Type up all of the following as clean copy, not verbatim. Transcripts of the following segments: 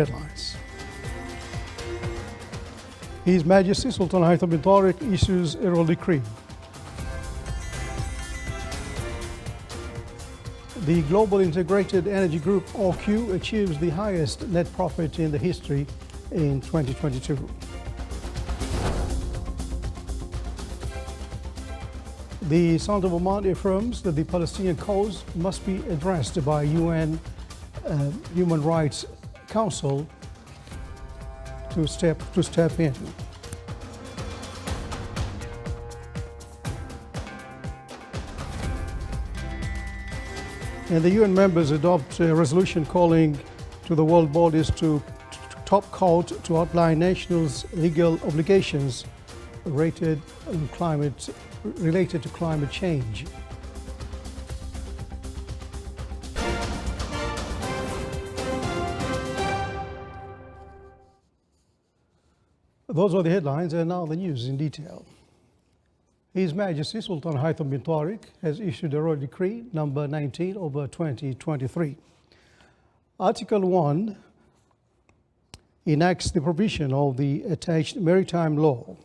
Headlines. His Majesty Sultan Haitham bin Tariq issues a royal decree. The Global Integrated Energy Group, OQ, achieves the highest net profit in the history in 2022. The Sultan of Oman affirms that the Palestinian cause must be addressed by UN Human Rights Council to step in. And the UN members adopt a resolution calling to the world bodies to top court to outline nationals' legal obligations related to climate change. Those are the headlines, and now the news in detail. His Majesty Sultan Haitham bin Tariq has issued a royal decree number 19/2023. Article 1 enacts the provision of the attached maritime law.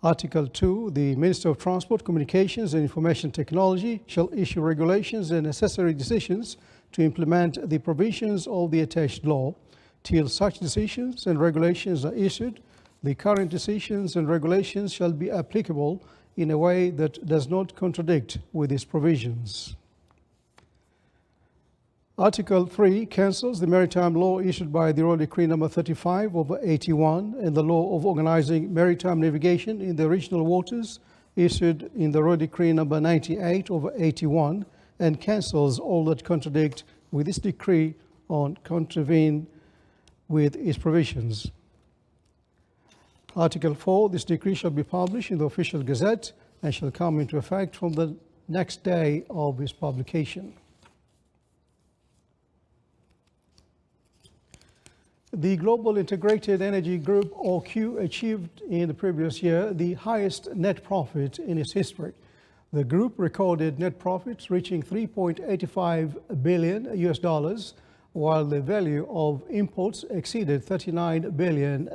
Article 2, the Minister of Transport, Communications and Information Technology shall issue regulations and necessary decisions to implement the provisions of the attached law. Till such decisions and regulations are issued, the current decisions and regulations shall be applicable in a way that does not contradict with its provisions. Article 3 cancels the maritime law issued by the Royal Decree number 35/81 and the law of organizing maritime navigation in the regional waters issued in the Royal Decree number 98/81 and cancels all that contradict with this decree or contravene with its provisions. Article 4, this decree shall be published in the official gazette and shall come into effect from the next day of its publication. The Global Integrated Energy Group, OQ, achieved in the previous year the highest net profit in its history. The group recorded net profits reaching $3.85 billion, while the value of imports exceeded $39 billion.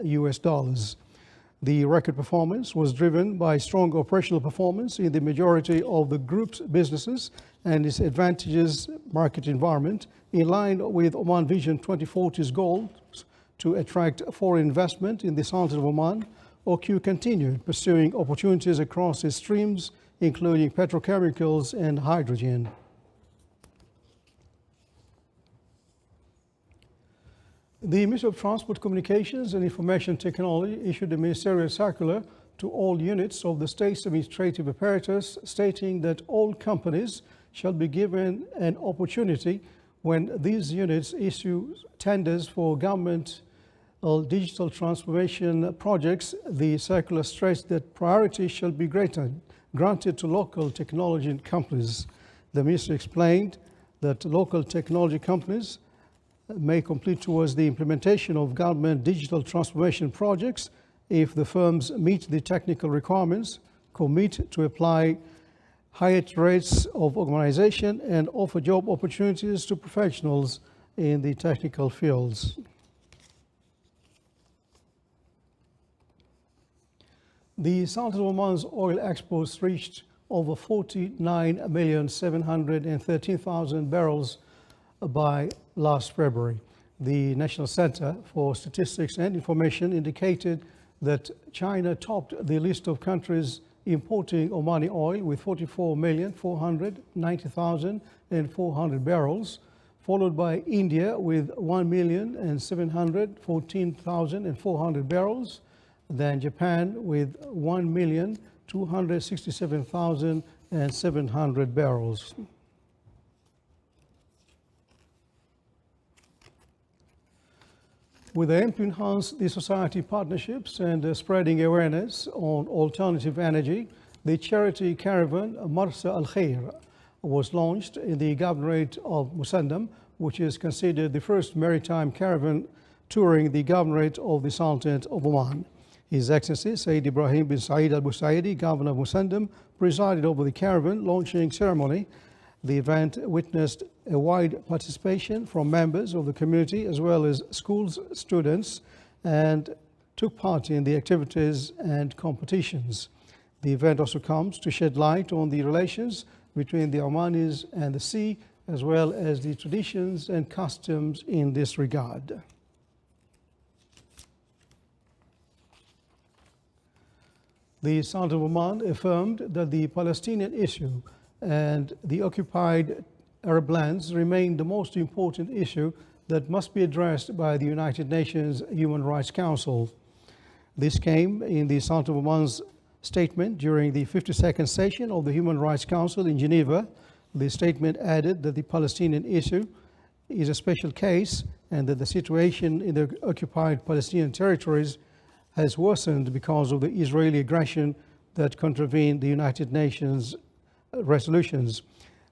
The record performance was driven by strong operational performance in the majority of the group's businesses and its advantageous market environment, in line with Oman Vision 2040's goal to attract foreign investment in the Sultan of Oman. OQ continued pursuing opportunities across its streams, including petrochemicals and hydrogen. The Ministry of Transport, Communications and Information Technology issued a ministerial circular to all units of the state's administrative apparatus stating that all companies shall be given an opportunity when these units issue tenders for government digital transformation projects. The circular stressed that priority shall be granted to local technology companies. The ministry explained that local technology companies may complete towards the implementation of government digital transformation projects if the firms meet the technical requirements, commit to apply higher rates of organization, and offer job opportunities to professionals in the technical fields. The Sultan of Oman's oil exports reached over 49,713,000 barrels by last February. The National Center for Statistics and Information indicated that China topped the list of countries importing Omani oil with 44,490,400 barrels, followed by India with 1,714,400 barrels, then Japan with 1,267,700 barrels. With the aim to enhance the society partnerships and spreading awareness on alternative energy, the charity caravan Marsa Al Khair was launched in the Governorate of Musandam, which is considered the first maritime caravan touring the Governorate of the Sultanate of Oman. His Excellency Sayyid Ibrahim bin Saeed Al Busaidi, Governor of Musandam, presided over the caravan launching ceremony The event witnessed a wide participation from members of the community as well as schools, students, and took part in the activities and competitions. The event also comes to shed light on the relations between the Omanis and the sea, as well as the traditions and customs in this regard. The Sultan of Oman affirmed that the Palestinian issue and the occupied Arab lands remain the most important issue that must be addressed by the United Nations Human Rights Council. This came in the Sultan of Oman's statement during the 52nd session of the Human Rights Council in Geneva. The statement added that the Palestinian issue is a special case and that the situation in the occupied Palestinian territories has worsened because of the Israeli aggression that contravened the United Nations resolutions.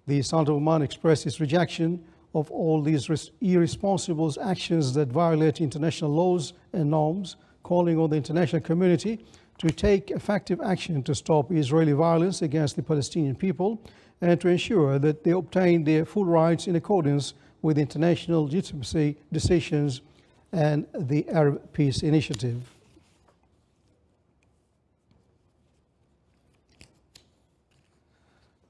The Sultan of Oman expressed its rejection of all these irresponsible actions that violate international laws and norms, calling on the international community to take effective action to stop Israeli violence against the Palestinian people and to ensure that they obtain their full rights in accordance with international legitimacy decisions and the Arab Peace Initiative.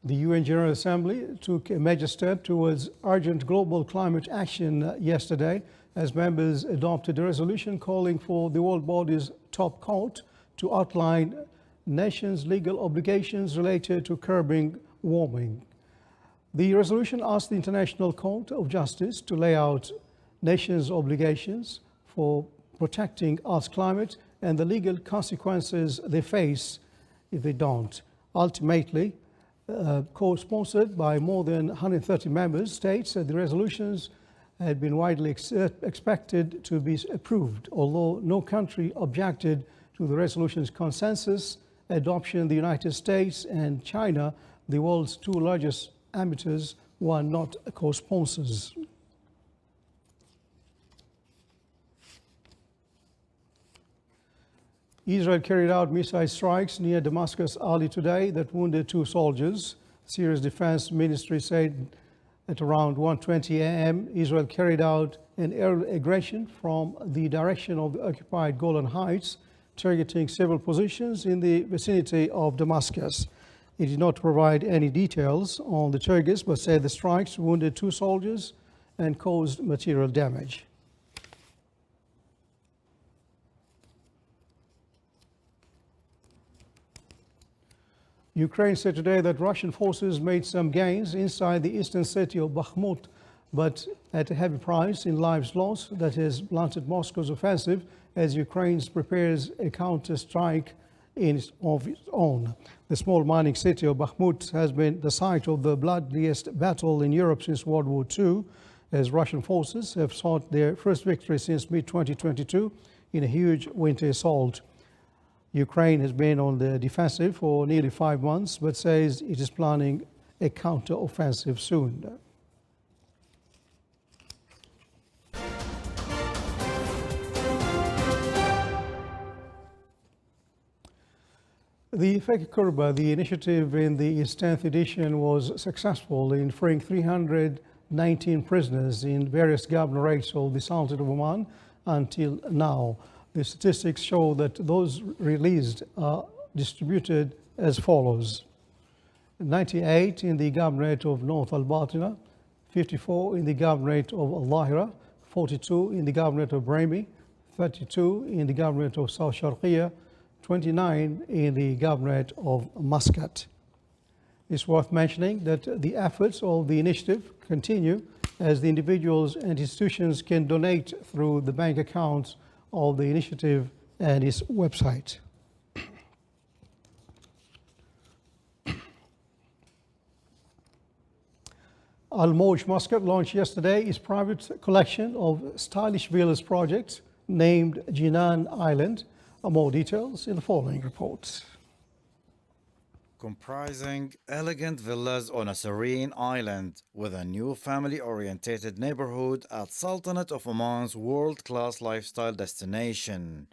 The UN General Assembly took a major step towards urgent global climate action yesterday as members adopted a resolution calling for the world body's top court to outline nations' legal obligations related to curbing warming. The resolution asked the International Court of Justice to lay out nations' obligations for protecting Earth's climate and the legal consequences they face if they don't. Ultimately, co-sponsored by more than 130 member states, the resolutions had been widely expected to be approved, although no country objected to the resolution's consensus adoption. The United States and China, the world's two largest emitters, were not co-sponsors. Israel carried out missile strikes near Damascus early today that wounded 2 soldiers. Syria's defense ministry said at around 1:20 a.m. Israel carried out an air aggression from the direction of the occupied Golan Heights, targeting several positions in the vicinity of Damascus. It did not provide any details on the targets, but said the strikes wounded 2 soldiers and caused material damage. Ukraine said today that Russian forces made some gains inside the eastern city of Bakhmut, but at a heavy price in lives lost that has blunted Moscow's offensive as Ukraine prepares a counter-strike of its own. The small mining city of Bakhmut has been the site of the bloodiest battle in Europe since World War II, as Russian forces have sought their first victory since mid-2022 in a huge winter assault. Ukraine has been on the defensive for nearly 5 months, but says it is planning a counter-offensive soon. The Fake Kurba, the initiative in its 10th edition, was successful in freeing 319 prisoners in various governorates of the Sultanate of Oman until now. The statistics show that those released are distributed as follows: 98 in the governorate of North Al-Batina, 54 in the governorate of Al-Lahira, 42 in the governorate of Brahmi, 32 in the governorate of South Sharqiya, 29 in the governorate of Muscat. It's worth mentioning that the efforts of the initiative continue as the individuals and institutions can donate through the bank accounts of the initiative and its website. Al-Moj Muscat launched yesterday its private collection of stylish villas projects named Jinan Island. More details in the following report. Comprising elegant villas on a serene island with a new family-oriented neighborhood at Sultanate of Oman's world-class lifestyle destination.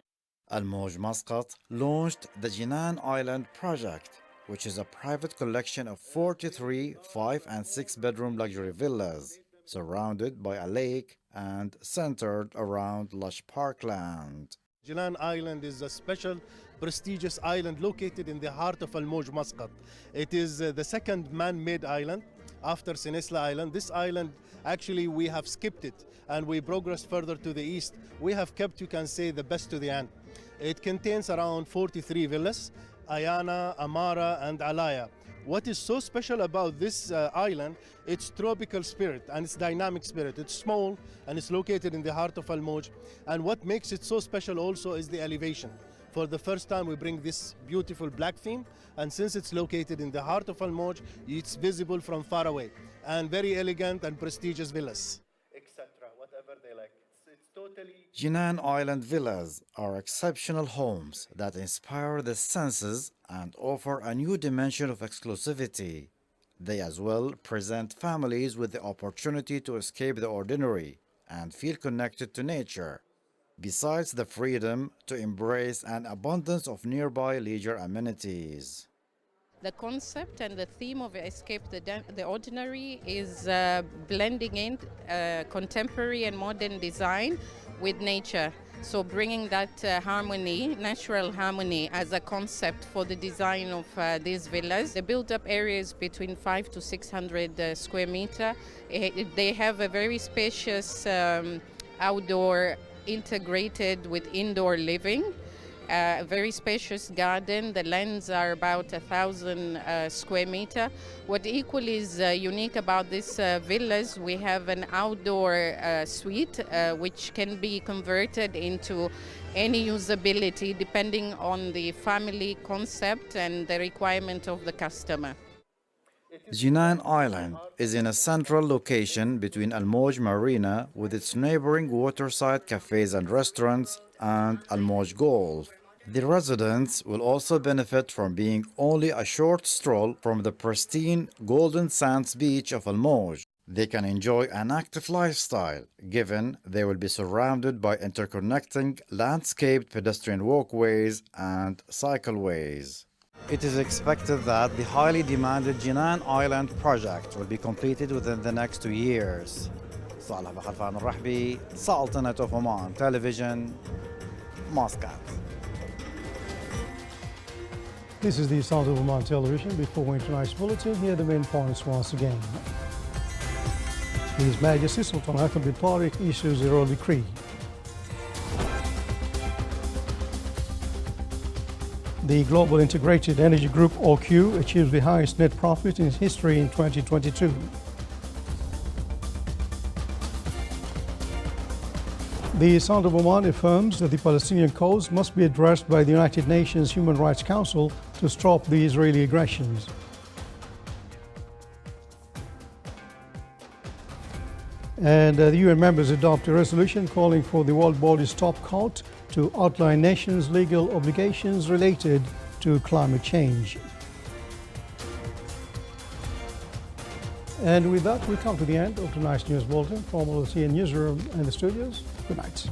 Al-Moj Muscat launched the Jinan Island project, which is a private collection of 43 5 and 6 bedroom luxury villas, surrounded by a lake and centered around lush parkland. Jinan Island is a special, prestigious island located in the heart of Al Moj, Muscat. It is the second man-made island after Sinisla Island. This island, actually, we have skipped it and we progressed further to the east. We have kept, you can say, the best to the end. It contains around 43 villas, Ayana, Amara, and Alaya. What is so special about this island, its tropical spirit and its dynamic spirit. It's small and it's located in the heart of Al Moj. And what makes it so special also is the elevation. For the first time we bring this beautiful black theme, and since it's located in the heart of Al Moj, it's visible from far away. And very elegant and prestigious villas, etc. Whatever they like. It's totally... Jinan Island villas are exceptional homes that inspire the senses and offer a new dimension of exclusivity. They as well present families with the opportunity to escape the ordinary and feel connected to nature, besides the freedom to embrace an abundance of nearby leisure amenities. The concept and the theme of Escape the Ordinary is blending in contemporary and modern design with nature. So bringing that harmony, natural harmony, as a concept for the design of these villas. The built-up areas between 500 to 600 square meter. They have a very spacious outdoor integrated with indoor living. A very spacious garden. The lands are about 1,000 square meter. What equally is unique about these villas, we have an outdoor suite which can be converted into any usability depending on the family concept and the requirement of the customer. Jinan Island is in a central location between Al Moj Marina with its neighboring waterside cafes and restaurants and Al Moj Golf. The residents will also benefit from being only a short stroll from the pristine Golden Sands beach of Al Moj. They can enjoy an active lifestyle, given they will be surrounded by interconnecting landscaped pedestrian walkways and cycleways. It is expected that the highly demanded Jinan Island project will be completed within the next 2 years. Saleh Bakhalfan Al-Rahbi, Sultanate of Oman Television, Muscat. This is the Sultanate of Oman Television. Before going to tonight's bulletin, here are the main points once again. His Majesty Sultan Ahmed bin Tariq issues a royal decree. The Global Integrated Energy Group, OQ, achieves the highest net profit in its history in 2022. The Sultanate of Oman affirms that the Palestinian cause must be addressed by the United Nations Human Rights Council to stop the Israeli aggressions. And the UN members adopt a resolution calling for the World Body's top court to outline nations' legal obligations related to climate change. And with that, we come to the end of tonight's news bulletin from the CN Newsroom and the studios. Good night.